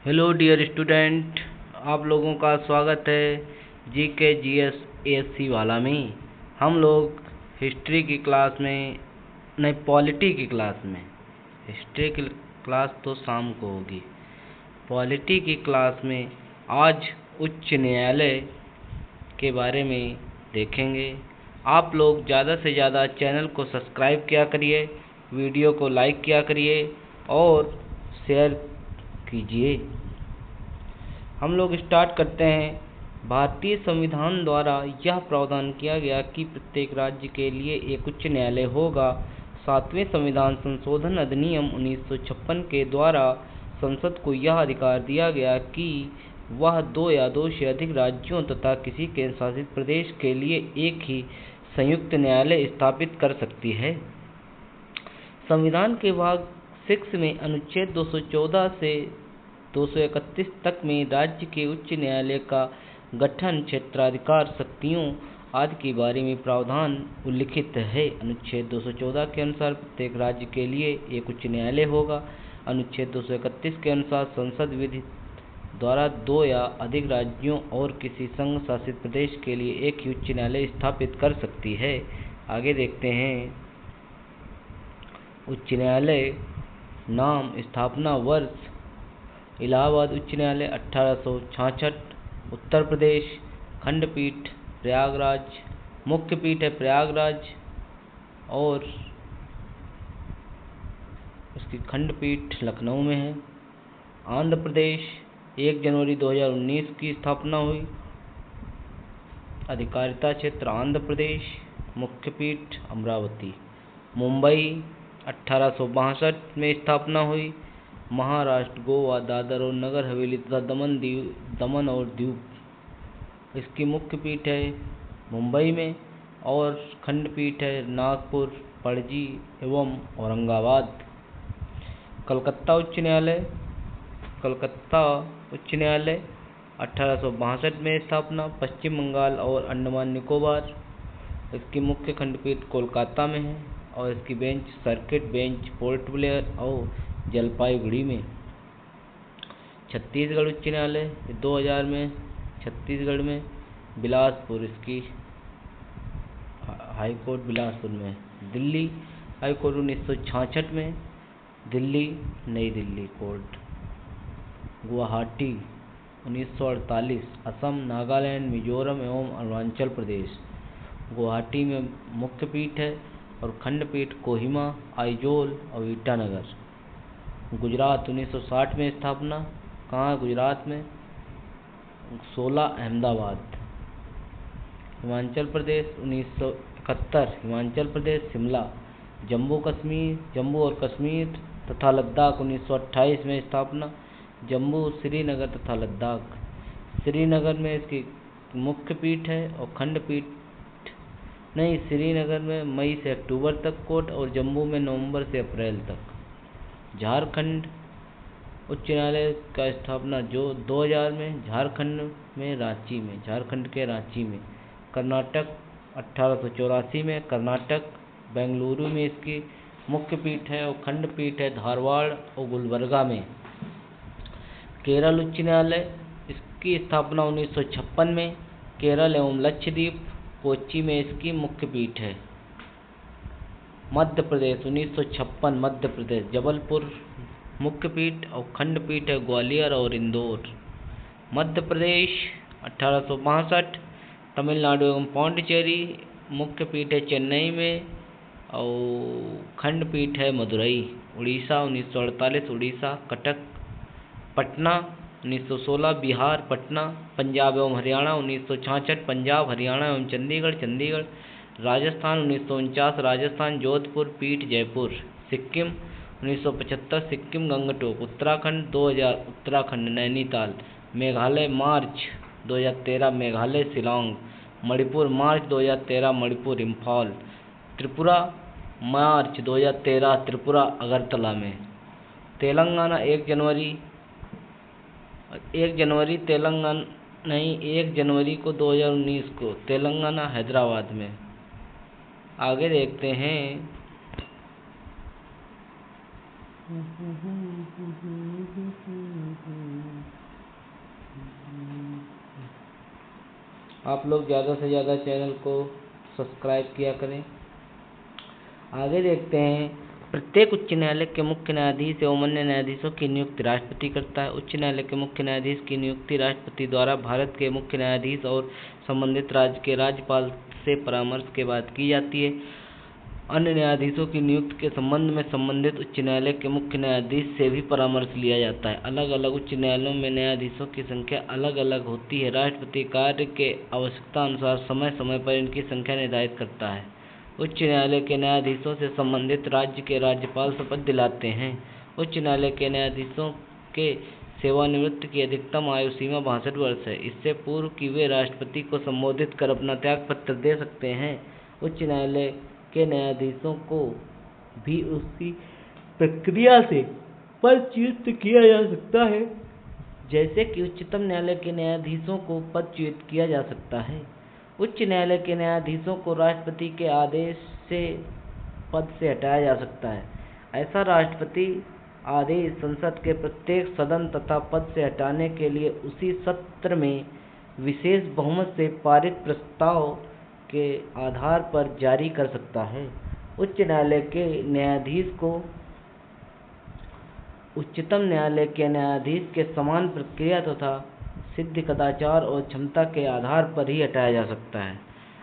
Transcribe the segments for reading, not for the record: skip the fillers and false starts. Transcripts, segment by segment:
Hello dear student, आप लोगों का स्वागत है जीके जीएस एएससी वाला में। हम लोग हिस्ट्री की क्लास में नहीं, पॉलिटी की क्लास में। हिस्ट्री की क्लास तो शाम को होगी। पॉलिटी की क्लास में आज उच्च न्यायालय के बारे में देखेंगे। आप लोग ज़्यादा से ज़्यादा चैनल को सब्सक्राइब किया करिए, वीडियो को लाइक किया करिए और शेयर कीजिए। हम लोग स्टार्ट करते हैं। भारतीय संविधान द्वारा यह प्रावधान किया गया कि प्रत्येक राज्य के लिए एक उच्च न्यायालय होगा। 7वें संविधान संशोधन अधिनियम 1956 के द्वारा संसद को यह अधिकार दिया गया कि वह 2 या 2 से अधिक राज्यों तथा किसी केंद्र शासित प्रदेश के लिए एक ही संयुक्त न्यायालय स्थापित कर सकती है। संविधान के भाग 6 में अनुच्छेद 214 से 231 तक में राज्य के उच्च न्यायालय का गठन, क्षेत्राधिकार, शक्तियों आदि के बारे में प्रावधान उल्लिखित है। अनुच्छेद 214 के अनुसार प्रत्येक राज्य के लिए एक उच्च न्यायालय होगा। अनुच्छेद 231 के अनुसार संसद विधि द्वारा 2 या अधिक राज्यों और किसी संघ शासित प्रदेश के लिए एक ही उच्च न्यायालय स्थापित कर सकती है। आगे देखते हैं। उच्च न्यायालय नाम, स्थापना वर्ष इलाहाबाद उच्च न्यायालय 1866, उत्तर प्रदेश, खंडपीठ प्रयागराज, मुख्य पीठ है प्रयागराज और इसकी खंडपीठ लखनऊ में है। आंध्र प्रदेश 1 जनवरी 2019 की स्थापना हुई। अधिकारिता क्षेत्र आंध्र प्रदेश, मुख्य पीठ अमरावती। मुंबई 1862 में स्थापना हुई। महाराष्ट्र, गोवा, दादर और नगर हवेली तथा दमन और दीव, इसकी मुख्य पीठ है मुंबई में और खंडपीठ है नागपुर, पणजी एवं औरंगाबाद। कलकत्ता उच्च न्यायालय 1862 में स्थापना। पश्चिम बंगाल और अंडमान निकोबार, इसकी मुख्य खंडपीठ कोलकाता में है और इसकी bench circuit bench port Blair और जलपाईगुड़ी में। छत्तीसगढ़ उच्च न्यायालय 2000 में छत्तीसगढ़ में बिलासपुर, इसकी हाई कोर्ट बिलासपुर में। दिल्ली हाई कोर्ट 1966 में दिल्ली, नई दिल्ली कोर्ट। गुवाहाटी 1948। असम, नागालैंड, मिजोरम एवं अरुणाचल प्रदेश, गुवाहाटी में मुख्य पीठ है और खंडपीठ कोहिमा, आइजोल और ईटानगर। गुजरात 1960 में स्थापना। कहाँ गुजरात में? 16 अहमदाबाद। हिमाचल प्रदेश 1971, हिमाचल प्रदेश शिमला। जम्मू और कश्मीर तथा लद्दाख 1928 में स्थापना। जम्मू, श्रीनगर तथा लद्दाख। श्रीनगर में इसकी मुख्य पीठ है और खंडपीठ नहीं, श्रीनगर में मई से अक्टूबर तक कोर्ट और जम्मू में नवंबर से अप्रैल तक। झारखंड उच्च न्यायालय का स्थापना जो 2000 में झारखंड के रांची में। कर्नाटक 1884 में कर्नाटक, बेंगलुरु में इसकी मुख्य पीठ है और खंडपीठ है धारवाड़ और गुलबर्गा में। केरल उच्च न्यायालय, इसकी स्थापना 1956 में। केरल एवं लक्षद्वीप, कोच्चि में इसकी मुख्य पीठ है। मध्य प्रदेश 1956, मध्य प्रदेश, जबलपुर मुख्य पीठ और खंडपीठ है ग्वालियर और इंदौर। मध्य प्रदेश 1862। तमिलनाडु एवं पौंडीचेरी, मुख्य पीठ है चेन्नई में और खंडपीठ है मदुरई। उड़ीसा 1948, उड़ीसा, कटक। पटना 1916, बिहार, पटना। पंजाब एवं हरियाणा 1966, पंजाब, हरियाणा एवं चंडीगढ़, चंडीगढ़। राजस्थान 1949, राजस्थान, जोधपुर, पीठ जयपुर। सिक्किम 1975, सिक्किम, गंगटोक। उत्तराखंड 2000, उत्तराखंड, नैनीताल। मेघालय मार्च 2013, मेघालय, शिलांग। मणिपुर मार्च 2013, मणिपुर, इम्फाल। त्रिपुरा मार्च 2013, त्रिपुरा, अगरतला में। तेलंगाना 1 जनवरी को 2019 को तेलंगाना, हैदराबाद में। आगे देखते हैं। आप लोग ज़्यादा से ज़्यादा चैनल को सब्सक्राइब किया करें। आगे देखते हैं, प्रत्येक उच्च न्यायालय के मुख्य न्यायाधीश एवं अन्य न्यायाधीशों की नियुक्ति राष्ट्रपति करता है। उच्च न्यायालय के मुख्य न्यायाधीश की नियुक्ति राष्ट्रपति द्वारा भारत के मुख्य न्यायाधीश और संबंधित राज्य के राज्यपाल से परामर्श के बाद की जाती है। अन्य न्यायाधीशों की नियुक्ति के संबंध में संबंधित उच्च न्यायालय के मुख्य न्यायाधीश से भी परामर्श लिया जाता है। अलग अलग उच्च न्यायालयों में न्यायाधीशों की संख्या अलग अलग होती है। राष्ट्रपति कार्य के आवश्यकता अनुसार समय समय पर इनकी संख्या निर्धारित करता है। उच्च न्यायालय के न्यायाधीशों से संबंधित राज्य के राज्यपाल शपथ दिलाते हैं। उच्च न्यायालय के न्यायाधीशों के सेवानिवृत्ति की अधिकतम आयु सीमा 62 वर्ष है। इससे पूर्व कि वे राष्ट्रपति को संबोधित कर अपना त्याग पत्र दे सकते हैं। उच्च न्यायालय के न्यायाधीशों को भी उसी प्रक्रिया से पदच्युत किया जा सकता है जैसे कि उच्चतम न्यायालय के न्यायाधीशों को पदच्युत किया जा सकता है। उच्च न्यायालय के न्यायाधीशों को राष्ट्रपति के आदेश से पद से हटाया जा सकता है। ऐसा राष्ट्रपति आदेश संसद के प्रत्येक सदन तथा पद से हटाने के लिए उसी सत्र में विशेष बहुमत से पारित प्रस्ताव के आधार पर जारी कर सकता है। उच्च न्यायालय के न्यायाधीश को उच्चतम न्यायालय के न्यायाधीश के समान प्रक्रिया तथा सिद्ध कदाचार और क्षमता के आधार पर ही हटाया जा सकता है।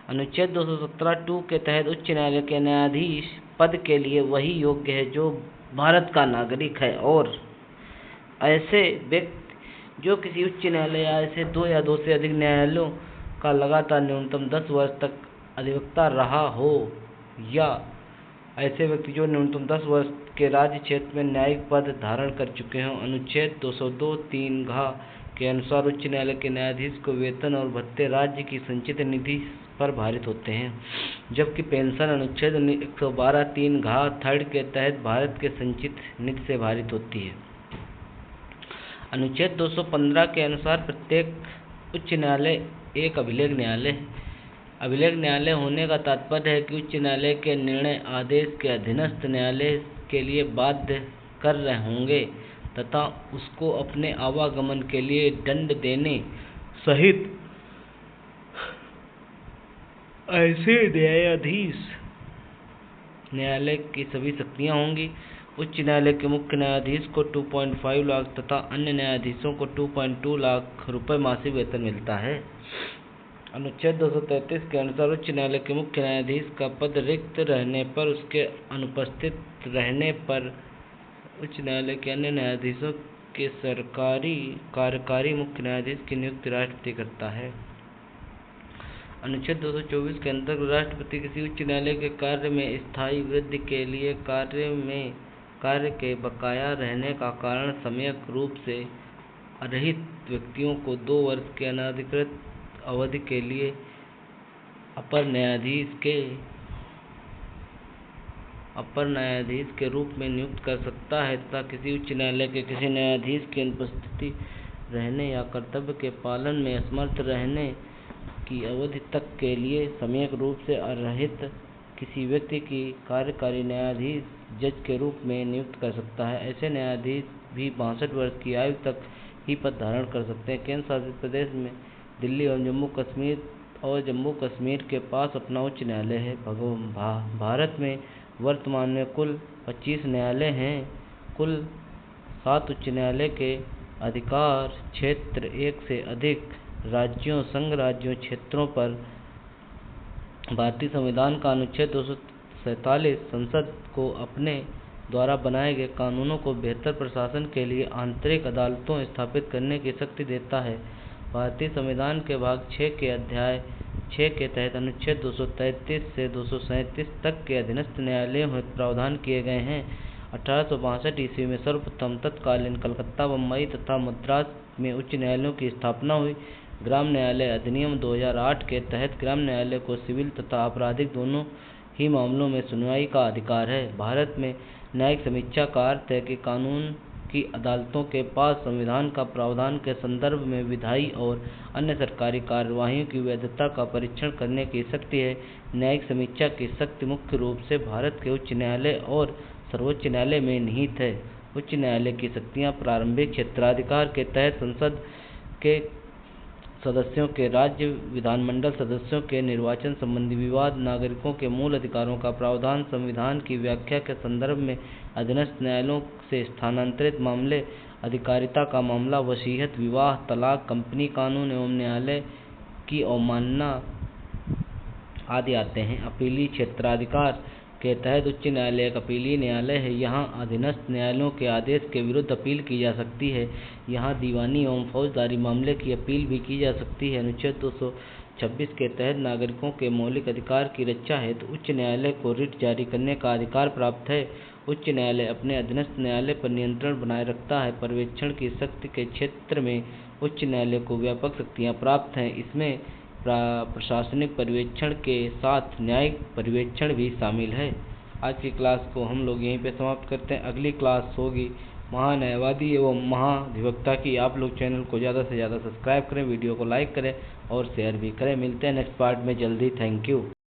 अनुच्छेद 217(2) के तहत उच्च न्यायालय के न्यायाधीश पद के लिए वही योग्य है जो भारत का नागरिक है और ऐसे व्यक्ति जो किसी उच्च न्यायालय या ऐसे दो या दो से अधिक न्यायालयों का लगातार न्यूनतम 10 वर्ष तक अधिवक्ता रहा हो या ऐसे व्यक्ति जो न्यूनतम 10 वर्ष के राज्य क्षेत्र में न्यायिक पद धारण कर चुके हों। अनुच्छेद 202(3) के अनुसार उच्च न्यायालय के न्यायाधीश को वेतन और भत्ते राज्य की संचित निधि पर भारित होते हैं, जबकि पेंशन अनुच्छेद 112(3) थर्ड के तहत भारत के संचित निधि से भारित होती है। अनुच्छेद 215 के अनुसार प्रत्येक उच्च न्यायालय एक अभिलेख न्यायालय है। अभिलेख न्यायालय होने का तात्पर्य है कि उच्च न्यायालय के निर्णय आदेश के अधीनस्थ न्यायालय के लिए बाध्य कर रहे होंगे तथा उसको अपने आवागमन के लिए दंड देने सहित ऐसे न्यायाधीश न्यायालय की सभी शक्तियां होंगी। उच्च न्यायालय के मुख्य न्यायाधीश को 2.5 लाख तथा अन्य न्यायाधीशों को 2.2 लाख रुपए मासिक वेतन मिलता है। अनुच्छेद 233 के अनुसार उच्च न्यायालय के मुख्य न्यायाधीश का पद रिक्त रहने पर उसके अनुपस्थित रहने पर उच्च न्यायालय के अन्य न्यायाधीशों के सरकारी कार्यकारी मुख्य न्यायाधीश की नियुक्ति राष्ट्रपति करता है। अनुच्छेद 224 के अंतर्गत राष्ट्रपति किसी उच्च न्यायालय के कार्य में स्थायी वृद्धि के लिए कार्य के बकाया रहने का कारण सम्यक रूप से अरहित व्यक्तियों को 2 वर्ष के अनधिकृत अवधि के लिए अपर न्यायाधीश के रूप में नियुक्त कर सकता है तथा किसी उच्च न्यायालय के किसी न्यायाधीश की अनुपस्थिति रहने या कर्तव्य के पालन में असमर्थ रहने की अवधि तक के लिए सम्यक रूप से अरहित किसी व्यक्ति की कार्यकारी न्यायाधीश जज के रूप में नियुक्त कर सकता है। ऐसे न्यायाधीश भी 62 वर्ष की आयु तक ही पद धारण कर सकते हैं। केंद्र शासित प्रदेश में दिल्ली और जम्मू कश्मीर के पास अपना उच्च न्यायालय है। भारत में वर्तमान में कुल 25 न्यायालय हैं। कुल 7 उच्च न्यायालय के अधिकार क्षेत्र 1 से अधिक राज्यों संघ राज्यों क्षेत्रों पर भारतीय संविधान का अनुच्छेद 247 संसद को अपने द्वारा बनाए गए कानूनों को बेहतर प्रशासन के लिए आंतरिक अदालतों स्थापित करने की शक्ति देता है। भारतीय संविधान के भाग 6 के अध्याय 6 के तहत अनुच्छेद 233 से 237 तक के अधीनस्थ न्यायालयों में प्रावधान किए गए हैं। 1862 ईस्वी में सर्वप्रथम तत्कालीन कलकत्ता, बम्बई तथा मद्रास में उच्च न्यायालयों की स्थापना हुई। ग्राम न्यायालय अधिनियम 2008 के तहत ग्राम न्यायालय को सिविल तथा आपराधिक दोनों ही मामलों में सुनवाई का अधिकार है। भारत में न्यायिक समीक्षा का अर्थ है कि कानून की अदालतों के पास संविधान का प्रावधान के संदर्भ में विधायी और अन्य सरकारी कार्यवाहियों की वैधता का परीक्षण करने की शक्ति है। न्यायिक समीक्षा की शक्ति मुख्य रूप से भारत के उच्च न्यायालय और सर्वोच्च न्यायालय में निहित है। उच्च न्यायालय की शक्तियां प्रारंभिक क्षेत्राधिकार के तहत संसद के सदस्यों के राज्य विधानमंडल सदस्यों के निर्वाचन संबंधी विवाद, नागरिकों के मूल अधिकारों का प्रावधान, संविधान की व्याख्या के संदर्भ में अधीनस्थ न्यायालयों से स्थानांतरित मामले, अधिकारिता का मामला, वसीयत, विवाह, तलाक, कंपनी कानून एवं न्यायालय की अवमानना आदि आते हैं। अपीलीय क्षेत्राधिकार के तहत उच्च न्यायालय एक अपीलीय न्यायालय है। यहाँ अधीनस्थ न्यायालयों के आदेश के विरुद्ध अपील की जा सकती है। यहाँ दीवानी एवं फौजदारी मामले की अपील भी की जा सकती है। अनुच्छेद 226 के तहत नागरिकों के मौलिक अधिकार की रक्षा हेतु उच्च न्यायालय को रिट जारी करने का अधिकार प्राप्त है। उच्च न्यायालय अपने अधीनस्थ न्यायालय पर नियंत्रण बनाए रखता है। पर्यवेक्षण की शक्ति के क्षेत्र में उच्च न्यायालय को व्यापक शक्तियाँ प्राप्त हैं। इसमें प्रशासनिक पर्यवेक्षण के साथ न्यायिक पर्यवेक्षण भी शामिल है। आज की क्लास को हम लोग यहीं पे समाप्त करते हैं। अगली क्लास होगी महान्यायवादी एवं महाधिवक्ता की। आप लोग चैनल को ज़्यादा से ज़्यादा सब्सक्राइब करें, वीडियो को लाइक करें और शेयर भी करें। मिलते हैं नेक्स्ट पार्ट में जल्दी। Thank you.